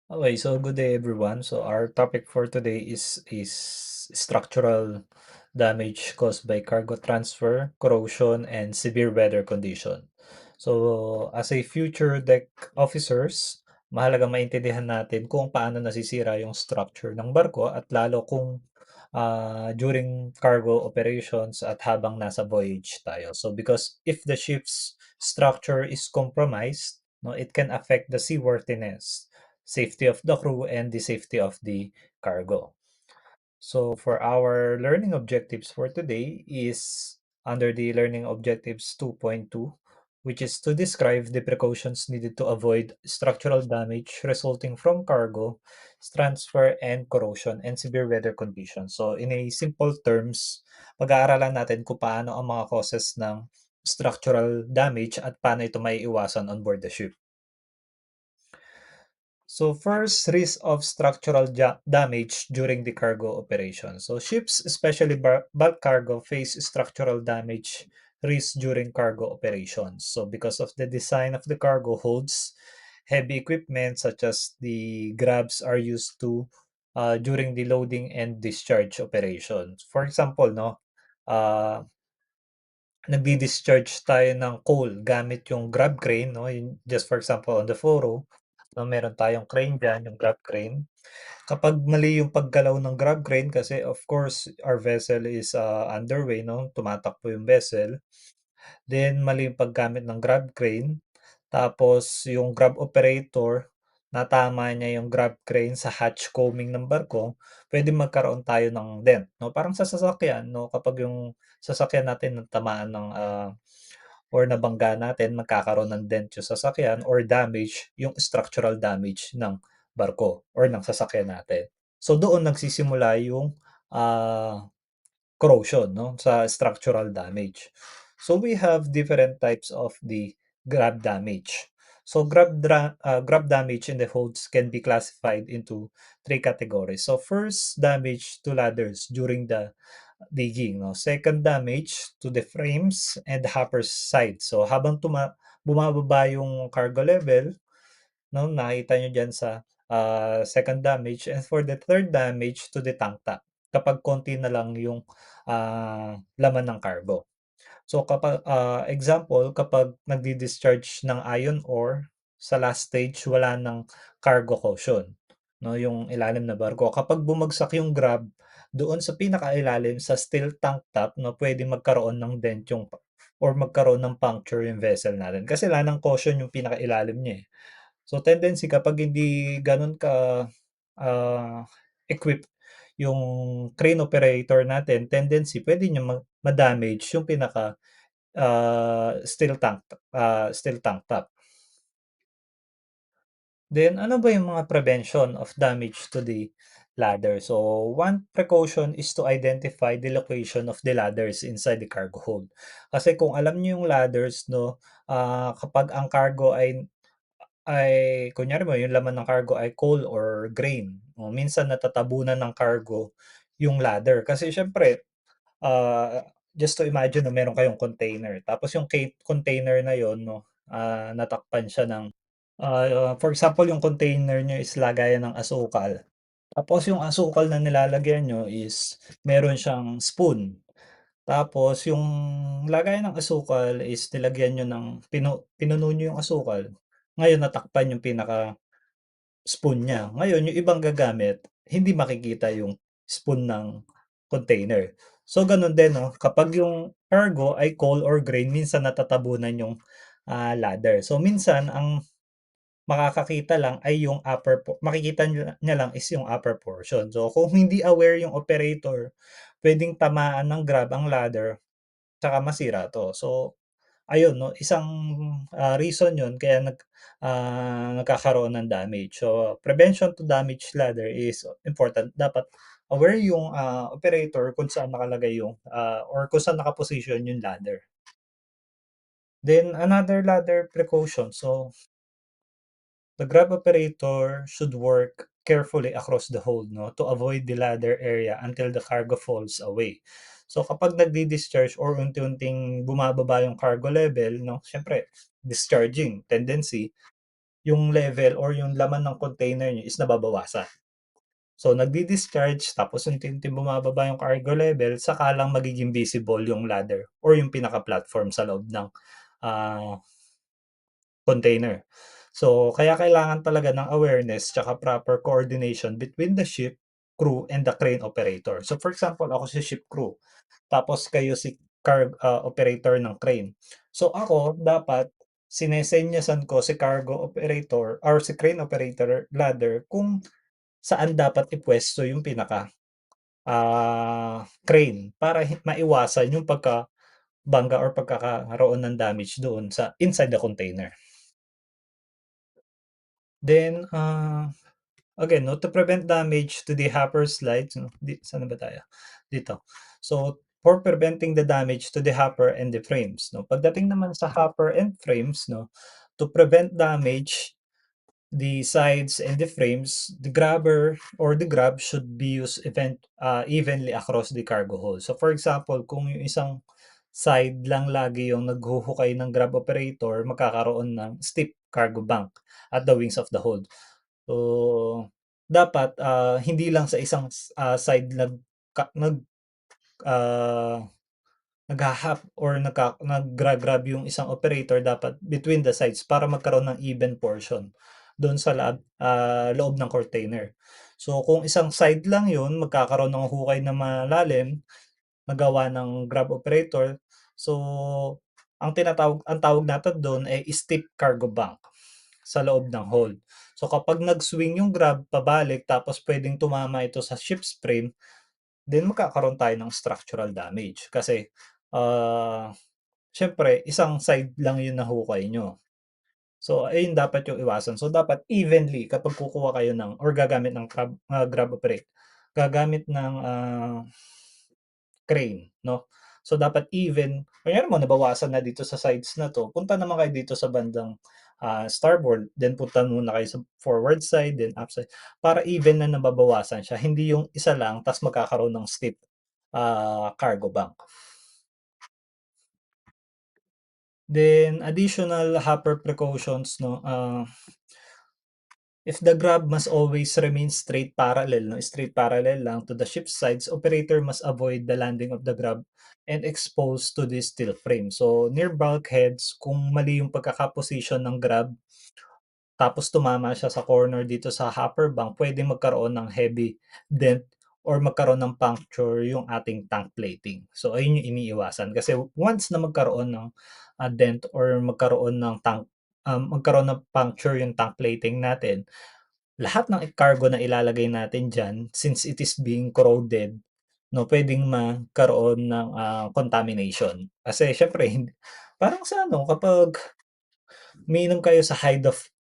Okay, so good day everyone. So our topic for today is structural damage caused by cargo transfer, corrosion, and severe weather condition. So as a future deck officers, mahalagang maintindihan natin kung paano nasisira yung structure ng barko at lalo kung during cargo operations at habang nasa voyage tayo. So because if the ship's structure is compromised, no, it can affect the seaworthiness, safety of the crew, and the safety of the cargo. So for our learning objectives for today is under the learning objectives 2.2, which is to describe the precautions needed to avoid structural damage resulting from cargo transfer and corrosion and severe weather conditions. So in a simple terms, pag-aaralan natin kung paano ang mga causes ng structural damage at paano ito maiiwasan on board the ship. So first, risk of structural damage during the cargo operation. So ships, especially bulk cargo, face structural damage risk during cargo operations. So because of the design of the cargo holds, heavy equipment such as the grabs are used to during the loading and discharge operations. For example, no, uh, nagdi-discharge tayo ng coal gamit yung grab crane, no? Yung just for example, on the Foro, no, meron tayong crane diyan, yung grab crane. Kapag mali yung paggalaw ng grab crane kasi of course our vessel is underway, no? Tumatakbo yung vessel. Then mali yung paggamit ng grab crane, tapos yung grab operator, natama niya yung grab crane sa hatch coaming ng barko, puwedeng magkaroon tayo ng dent 'no, parang sa sasakyan 'no, kapag yung sasakyan natin natamaan ng, or nabangga natin, magkakaroon ng dent yung sasakyan or damage yung structural damage ng barko or ng sasakyan natin. So doon nagsisimula yung, corrosion 'no, sa structural damage. So we have different types of the grab damage. So grab damage in the holds can be classified into three categories. So first, damage to ladders during the digging 'no. Second, damage to the frames and the hopper side. So habang bumababa yung cargo level 'no, nakita niyo diyan sa, second damage, and for the third damage to the tank top, kapag konti na lang yung, laman ng cargo. So example, kapag nagdi-discharge ng iron ore, sa last stage wala ng cargo caution 'no, yung ilalim na barko. Kapag bumagsak yung grab doon sa pinakailalim sa steel tank top 'no, puwedeng magkaroon ng dent yung or magkaroon ng puncture yung vessel natin kasi wala ng caution yung pinakailalim niya, eh. So tendency kapag hindi gano'n ka, ah, equipped yung crane operator natin, tendency puwede niyang ma-damage yung pinaka, steel tank top. Then ano ba yung mga prevention of damage to the ladder? So one precaution is to identify the location of the ladders inside the cargo hold. Kasi kung alam niyo yung ladders 'no, kapag ang cargo ay kunyari mo yung laman ng cargo ay coal or grain, o minsan natatabunan ng cargo yung ladder. Kasi siyempre, just to imagine na meron kayong container tapos yung container na yon 'no, natakpan siya ng, for example yung container niyo is lagayan ng asukal. Tapos yung asukal na nilalagyan niyo is meron siyang spoon. Tapos yung lagayan ng asukal is nilagyan niyo ng pinuno niyo yung asukal, ngayon natakpan yung spoon niya. Ngayon yung ibang gagamit, hindi makikita yung spoon ng container. So gano'n din 'no, kapag yung cargo ay coal or grain minsan natatabunan yung, ladder. So minsan ang makakakita lang ay yung makikita niya lang is yung upper portion. So kung hindi aware yung operator, puwedeng tamaan ng grab ang ladder, tsaka masira 'to. So ayun 'no, isang, reason 'yun kaya nagkakaroon ng damage. So, prevention to damage ladder is important. Dapat aware yung, operator kung saan nakalagay yung, or kung saan nakaposisyon yung ladder. Then another ladder precaution, so the grab operator should work carefully across the hold 'no, to avoid the ladder area until the cargo falls away. So kapag nagdi-discharge or unti-unting bumababa yung cargo level 'no, siyempre discharging tendency, yung level or yung laman ng container niyo is nababawasan. So, nagdi-discharge tapos unti-unting bumababa yung cargo level saka lang magiging visible yung ladder or yung pinaka-platform sa loob ng, ah, container. So, kaya kailangan talaga ng awareness tsaka proper coordination between the ship crew and the crane operator. So, for example, ako si ship crew, tapos kayo si operator ng crane. So, ako dapat sinesenyasan ko si cargo operator or si crane operator ladder kung saan dapat ipwesto yung pinaka, crane para maiwasan yung pagkabangga or pagkakaroon ng damage doon sa inside the container. Then, again 'no, to prevent damage to the hopper slides 'no, saan na ba tayo? Dito. So, for preventing the damage to the hopper and the frames 'no. Pagdating naman sa hopper and frames 'no, to prevent damage the sides and the frames, the grabber or the grab should be used evenly across the cargo hold. So for example, kung yung isang side lang lagi yung naghuhukay ng grab operator, magkakaroon ng steep cargo bank at the wings of the hold. So dapat hindi lang sa isang side ah, nagha-half or naggra-grab yung isang operator dapat between the sides para magkaroon ng even portion do'n sa loob ng container. So, kung isang side lang yun magkakaroon ng hukay na malalim na gawa ng grab operator. So, ang tawag natin do'n ay steep cargo bank sa loob ng hold. So, kapag nag-swing yung grab pabalik tapos puwedeng tumama ito sa ship's frame, then magkakaroon tayo ng structural damage kasi, ah siyempre isang side lang yung nahukay niyo. So, ayun dapat yung iwasan. So, dapat evenly kapag kukuha kayo ng or gagamit ng grab operate, gagamit ng, crane 'no. So, dapat even kunyari mo nabawasan na dito sa sides na 'to, punta naman kayo dito sa bandang, starboard, then punta muna kayo sa forward side, then up side, para even na nababawasan siya, hindi yung isa lang ta's magkakaroon ng steep, cargo bank. Then additional hopper precautions 'no, if the grab must always remain straight parallel lang to the ship's sides, operator must avoid the landing of the grab and exposed to the steel frame. So, near bulkheads, kung mali yung pagkakaposisyon ng grab tapos tumama siya sa corner dito sa hopper bank, puwedeng magkaroon ng heavy dent or magkaroon ng puncture yung ating tank plating. So, ayun yung iniiwasan kasi once na magkaroon ng, dent or magkaroon ng puncture yung tank plating natin, lahat ng cargo na ilalagay natin diyan since it is being corroded 'no, puwedeng magkaroon ng, contamination. Kasi siyempre parang sa ano kapag umiinom kayo sa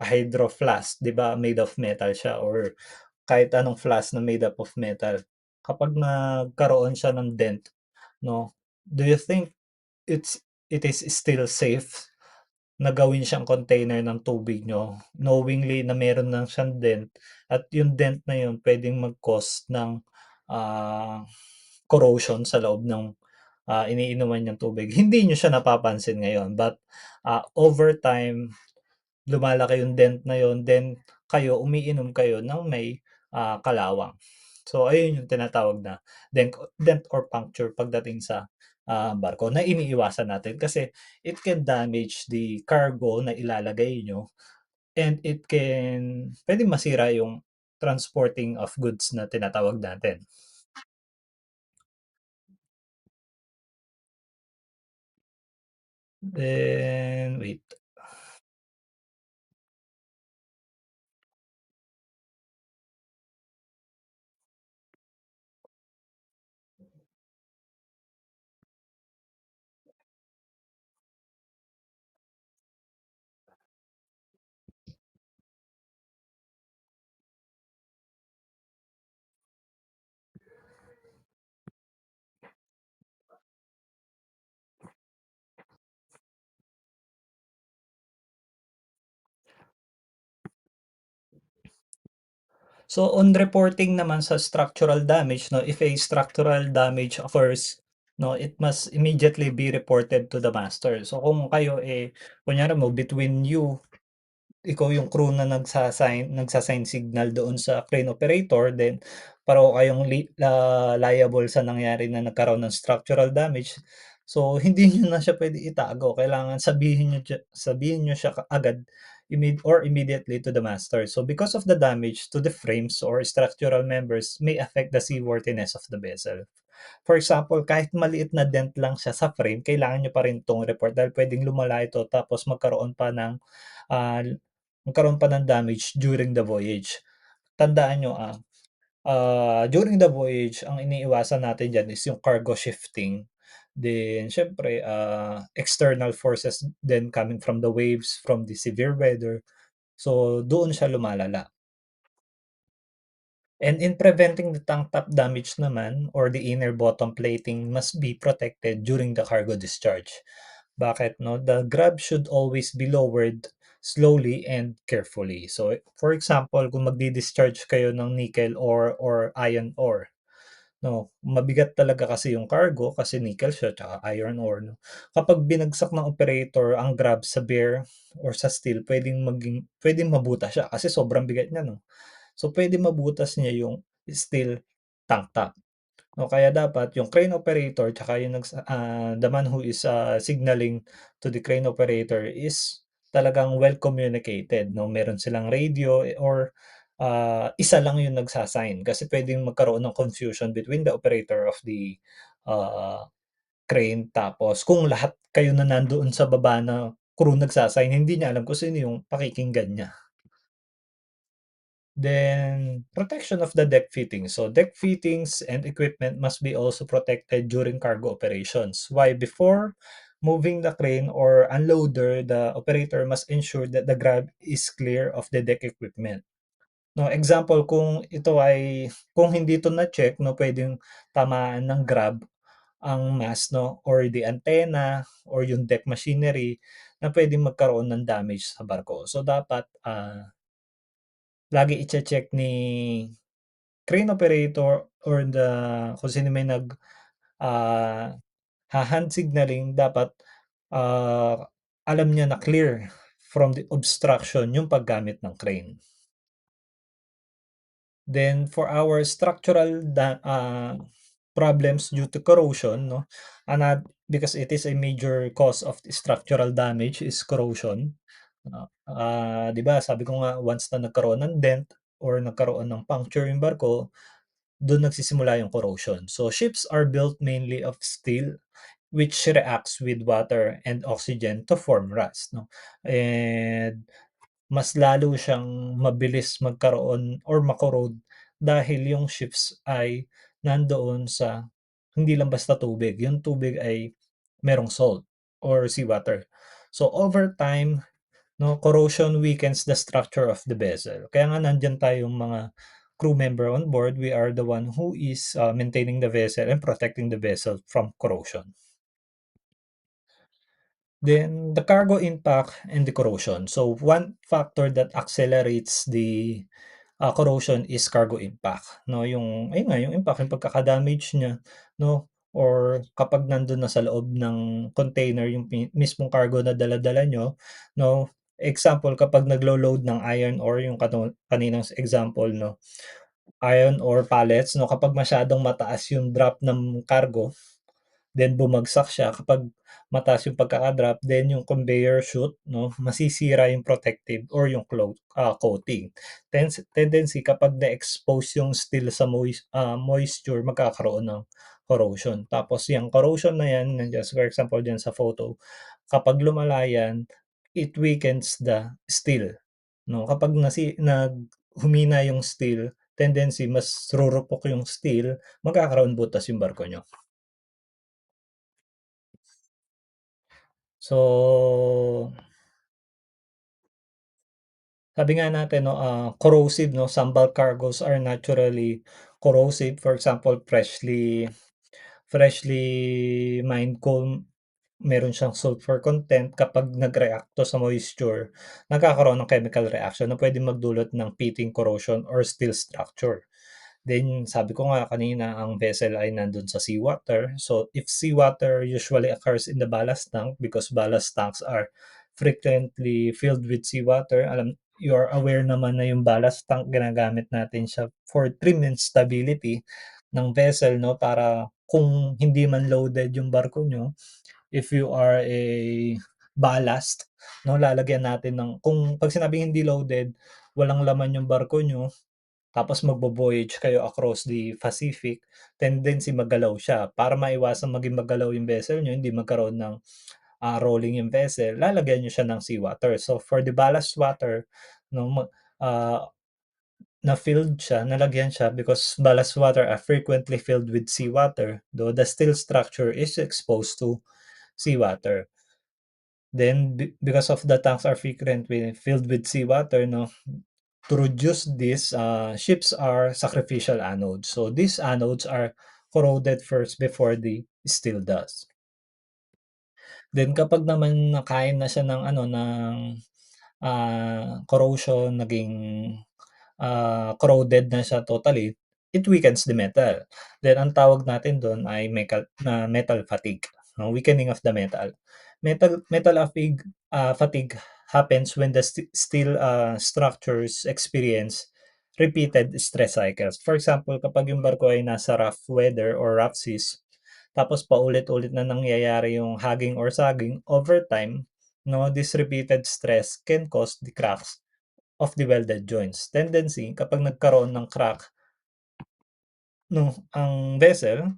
Hydro Flask, 'di ba made of metal siya or kahit anong flask na made up of metal. Kapag nagkaroon siya ng dent 'no, do you think it is still safe na gawin siyang container ng tubig niyo, knowingly na meron na siyang dent at yung dent na yun puwedeng mag-cause ng, ah, corrosion sa loob ng, iniinuman niyong tubig. Hindi niyo siya napapansin ngayon but, over time lumalaki yung dent na yun, then kayo umiinom kayo ng may, kalawang. So ayun yung tinatawag na dent or puncture pagdating sa, barko na iniiwasan natin kasi it can damage the cargo na ilalagay niyo and it can puwedeng masira yung transporting of goods na tinatawag natin. Then wait. So on reporting naman sa structural damage 'no, if a structural damage occurs 'no, it must immediately be reported to the master. So kung kayo, kunyari mo between you ikaw yung crew na nagsa-sign signal doon sa crane operator, then pareho kayong liable sa nangyari na nagkaroon ng structural damage. So, hindi niyo na siya puwede itago, kailangan sabihin niyo siya kaagad immediately to the master. So, because of the damage to the frames or structural members may affect the seaworthiness of the vessel. For example, kahit maliit na dent lang siya sa frame, kailangan niyo pa rin 'tong report dahil puwedeng lumala ito tapos ah, magkaroon pa ng damage during the voyage. Tandaan niyo, during the voyage ang iniiwasan natin diyan is yung cargo shifting. Then siyempre, external forces then coming from the waves, from the severe weather. So, doon siya lumalala. And in preventing the tank top damage naman or the inner bottom plating must be protected during the cargo discharge. Bakit 'no? The grab should always be lowered slowly and carefully. So, for example, kung magdi-discharge kayo ng nickel or iron ore 'no, mabigat talaga kasi yung cargo kasi nickel siya tsaka iron ore 'no. Kapag binagsak ng operator ang grab sa bear or sa steel puwedeng mabutas siya kasi sobrang bigat niya 'no. So, puwede mabutas niya yung steel tank top. O kaya dapat yung crane operator tsaka yung the man who is, signaling to the crane operator is talagang well communicated 'no, meron silang radio or, isa lang yung nagsa-sign kasi puwedeng magkaroon ng confusion between the operator of the, ah, crane tapos kung lahat kayo na nandoon sa baba na crew nagsa-sign hindi niya alam kung sino yung pakikinggan niya. Then, protection of the deck fittings. So, deck fittings and equipment must be also protected during cargo operations. Why? Before moving the crane or unloader, the operator must ensure that the grab is clear of the deck equipment. No, example, kung hindi ito na-check, no, pwedeng tamaan ng grab ang mast, no, or the antenna, or yung deck machinery na pwedeng magkaroon ng damage sa barko. So, dapat, lagi iche-check ni crane operator or kung sino may ah, ha-hand signaling dapat, ah, alam niya na clear from the obstruction yung paggamit ng crane. Then for our structural problems due to corrosion 'no, because it is a major cause of structural damage is corrosion. 'Di ba sabi ko nga once na nagkaroon ng dent or nagkaroon ng puncture yung barko, dun nagsisimula yung corrosion. So ships are built mainly of steel which reacts with water and oxygen to form rust 'no, and mas lalo siyang mabilis magkaroon or ma-corrode dahil yung ships ay nandoon sa hindi lang basta tubig, yung tubig ay merong salt or seawater. So over time 'no, corrosion weakens the structure of the vessel. Kaya nga nandiyan tayong mga crew member on board, we are the one who is, maintaining the vessel and protecting the vessel from corrosion. Then the cargo impact and the corrosion. So one factor that accelerates the, corrosion is cargo impact 'no, yung ayun nga yung impact, yung pagkaka-damage niya 'no, or kapag nandun na sa loob ng container yung mismong cargo na dala-dala niyo 'no. Example, kapag naglo-load ng iron ore yung kaninang example 'no, iron ore pallets 'no, kapag masyadong mataas yung drop ng cargo, then bumagsak siya kapag mataas yung pagkaka-drop, then yung conveyor chute 'no, masisira yung protective or yung coating. Tendency kapag na-expose yung steel sa moisture magkakaroon ng corrosion. Tapos yang corrosion na yan, nandiyan for example diyan sa photo, kapag lumala yan, it weakens the steel 'no. Kapag humina yung steel, tendency mas rurupok yung steel, magkakaroon butas yung barko niyo. So, sabi nga natin 'no, corrosive 'no, some bulk cargos are naturally corrosive. For example, freshly mined coal, meron siyang sulfur content kapag nag-react 'to sa moisture, nagkakaroon ng chemical reaction na puwedeng magdulot ng pitting corrosion or steel structure. Then sabi ko nga kanina ang vessel ay nandun sa seawater. So if seawater usually occurs in the ballast tank because ballast tanks are frequently filled with seawater. You are aware naman na yung ballast tank ginagamit natin siya for trim and stability ng vessel 'no, para kung hindi man loaded yung barko niyo, if you are a ballast 'no, lalagyan natin ng kung 'pag sinabing hindi loaded, walang laman yung barko niyo, tapos magvo-voyage kayo across the Pacific, tendency magalaw siya. Para maiwasang maging magalaw yung vessel niyo, hindi magkaroon ng, rolling yung vessel, lalagyan niyo siya ng seawater. So, for the ballast water 'no, ah, na-filled siya, nalagyan siya because ballast water are frequently filled with seawater, though the steel structure is exposed to seawater. Then because of the tanks are frequently filled with seawater 'no, to reduce this, ships are sacrificial anodes. So these anodes are corroded first before the steel does. Then kapag naman nakain na siya ng ano, ng, corrosion, naging, corroded na siya totally, it weakens the metal. Then ang tawag natin dun ay metal fatigue, no, weakening of the metal. Metal fatigue happens when the steel, structures experience repeated stress cycles. For example, kapag yung barko ay nasa rough weather or rough seas, tapos paulit-ulit na nangyayari yung hugging or sagging, over time, no, this repeated stress can cause the cracks of the welded joints. Tendency kapag nagkaroon ng crack 'no, ang vessel,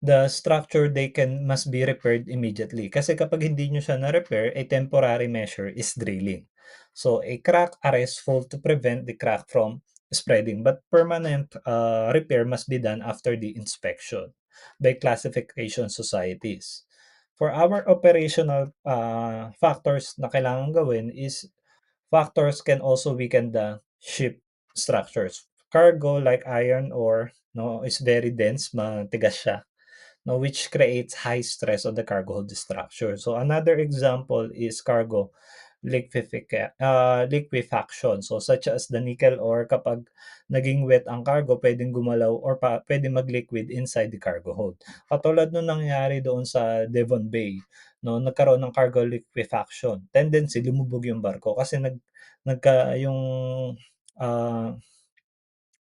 the structure they can must be repaired immediately. Kasi kapag hindi niyo siya na-repair, a temporary measure is drilling. So, a crack arrest fault to prevent the crack from spreading, but permanent, repair must be done after the inspection by classification societies. For our operational, factors na kailangang gawin is factors can also weaken the ship structures. Cargo like iron ore 'no, is very dense, matigas siya 'no, which creates high stress on the cargo hold structure. So another example is cargo liquefaction. So such as the nickel ore kapag naging wet ang cargo puwedeng gumalaw or puwedeng mag-liquid inside the cargo hold. Katulad nung nangyari doon sa Devon Bay 'no, nagkaroon ng cargo liquefaction. Tendency lumubog yung barko kasi yung, ah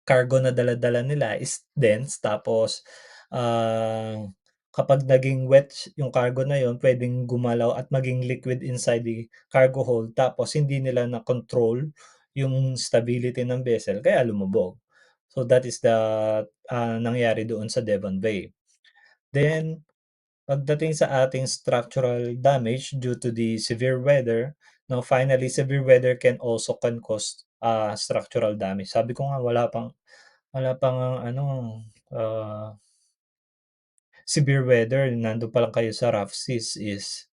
cargo na dala-dala nila is dense tapos, ah, kapag naging wet yung cargo na yun puwedeng gumalaw at maging liquid inside the cargo hold tapos hindi nila na-control yung stability ng vessel kaya lumubog. So that is the, nangyari doon sa Devon Bay. Then pagdating sa ating structural damage due to the severe weather, 'no, finally severe weather can cause, structural damage. Sabi ko nga wala pa ngang ano, ah, severe weather, nandun pa lang kayo sa rough seas is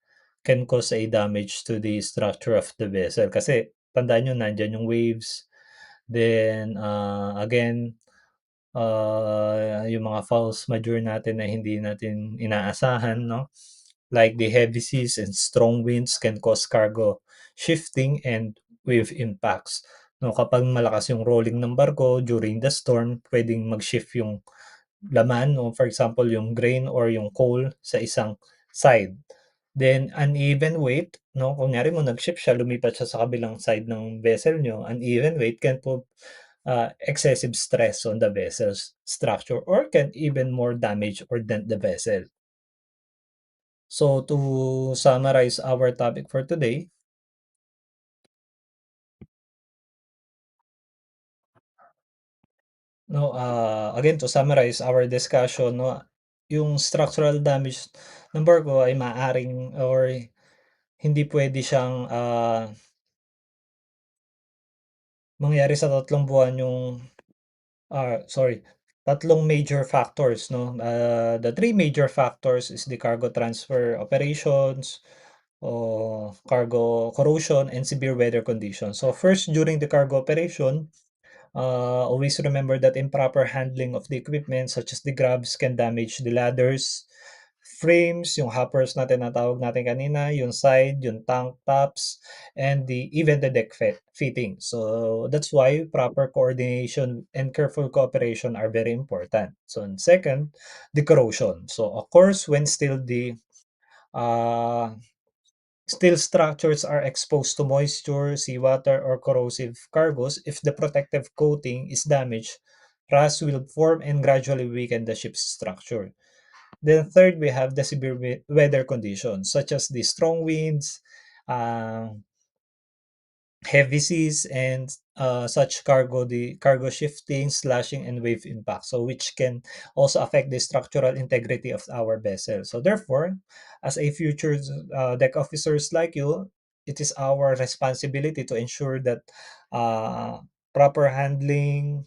can cause a damage to the structure of the vessel. Kasi tandaan niyo nandiyan yung waves, then, again, yung mga force majeure natin na hindi natin inaasahan 'no, like the heavy seas and strong winds can cause cargo shifting and wave impacts 'no. Kapag malakas yung rolling ng barko during the storm, puwedeng mag-shift yung laman 'no, for example yung grain or yung coal sa isang side. Then uneven weight 'no, kunyari mo nag-shift siya, lumipat siya sa kabilang side ng vessel niyo, uneven weight can put, excessive stress on the vessel's structure or can even more damage or dent the vessel. So to summarize our topic for today 'no, again to summarize our discussion 'no, yung structural damage ng barko ay maaaring or hindi puwede siyang, mangyari sa 3 buwan yung sorry, tatlong major factors 'no. The three major factors is the cargo transfer operations, o cargo corrosion, and severe weather conditions. So first, during the cargo operation, always remember that improper handling of the equipment such as the grabs can damage the ladders, frames, yung hoppers na tinatawag natin kanina, yung side, yung tank tops, and even the deck fitting. So that's why proper coordination and careful cooperation are very important. So and second, the corrosion. So of course, when still the uh, Steel structures are exposed to moisture, seawater, or corrosive cargoes. If the protective coating is damaged, rust will form and gradually weaken the ship's structure. Then third, we have the severe weather conditions such as the strong winds, uh, heavy seas, and such the cargo shifting, slashing, and wave impact. So which can also affect the structural integrity of our vessel. So therefore, as a future deck officers like you, it is our responsibility to ensure that uh, proper handling,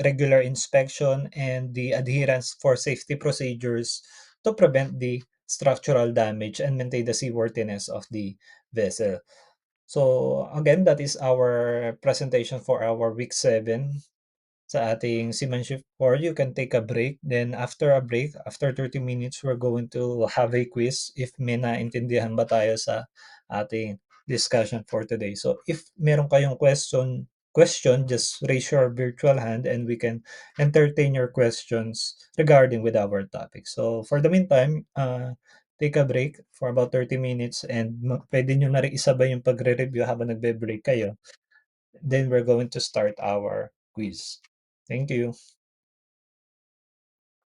regular inspection, and the adherence for safety procedures to prevent the structural damage and maintain the seaworthiness of the vessel. So again, that is our presentation for our week 7 sa ating Seamanship 4. You can take a break. Then after a break, after 30 minutes, we're going to have a quiz if may naintindihan ba tayo sa ating discussion for today. So if meron kayong question, just raise your virtual hand and we can entertain your questions regarding with our topic. So for the meantime, take a break for about 30 minutes and pwede nyo na rin isabay yung pagre-review habang nagbe-break kayo. Then we're going to start our quiz. Thank you.